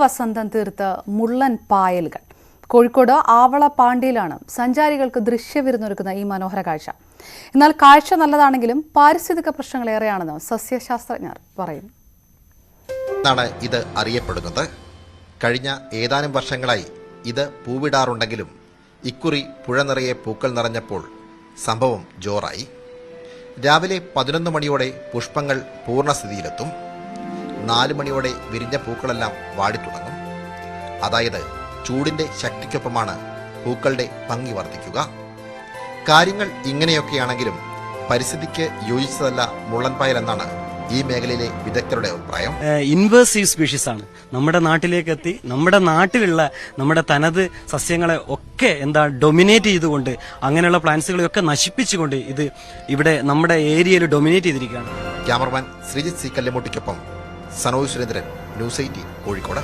വസന്തം തീർത്ത് മുള്ളൻ പായലുകൾ. കോഴിക്കോട് ആവളപ്പാണ്ടിയിലാണ് സഞ്ചാരികൾക്ക് ദൃശ്യവിരുന്നൊരുക്കുന്ന ഈ മനോഹര കാഴ്ച. എന്നാൽ കാഴ്ച നല്ലതാണെങ്കിലും പാരിസ്ഥിതിക പ്രശ്നങ്ങൾ ഏറെയാണെന്ന് സസ്യശാസ്ത്രജ്ഞർ പറയുന്നു. ഇത് അറിയപ്പെടുന്നത് കഴിഞ്ഞ ഏതാനും വർഷങ്ങളായി ഇത് പൂവിടാറുണ്ടെങ്കിലും ഇക്കുറി പുഴ നിറയെ പൂക്കൾ നിറഞ്ഞപ്പോൾ സംഭവം ജോറായി. രാവിലെ 11 മണിയോടെ പുഷ്പങ്ങൾ പൂർണ്ണസ്ഥിതിയിലെത്തും. 4 മണിയോടെ വിരിഞ്ഞ പൂക്കളെല്ലാം വാടിത്തുടങ്ങും. അതായത് ചൂടിന്റെ ശക്തിക്കൊപ്പമാണ് പൂക്കളുടെ ഭംഗി വർദ്ധിക്കുക. കാര്യങ്ങൾ ഇങ്ങനെയൊക്കെയാണെങ്കിലും പരിസ്ഥിതിക്ക് യോജിച്ചതല്ല മുള്ളൻപായൽ എന്നാണ് ഈ മേഖലയിലെ വിദഗ്ധരുടെ അഭിപ്രായം. ഇൻവേസീവ് സ്പീഷീസ് ആണ്. നമ്മുടെ നാട്ടിലേക്ക് എത്തി നമ്മുടെ നാട്ടിലുള്ള നമ്മുടെ തനത് സസ്യങ്ങളെ ഒക്കെ ഡൊമിനേറ്റ് ചെയ്തുകൊണ്ട് അങ്ങനെയുള്ള പ്ലാന്റ്സുകളെയൊക്കെ നശിപ്പിച്ചുകൊണ്ട് ഇത് ഇവിടെ നമ്മുടെ ഏരിയയിൽ ഡൊമിനേറ്റ് ചെയ്തിരിക്കുകയാണ്. ക്യാമറമാൻ ശ്രീജിത്ത് സി കല്ലുമുട്ടിക്കൊപ്പം സനോജ് സുരേന്ദ്രൻ, ന്യൂസ് 18 കോഴിക്കോട്.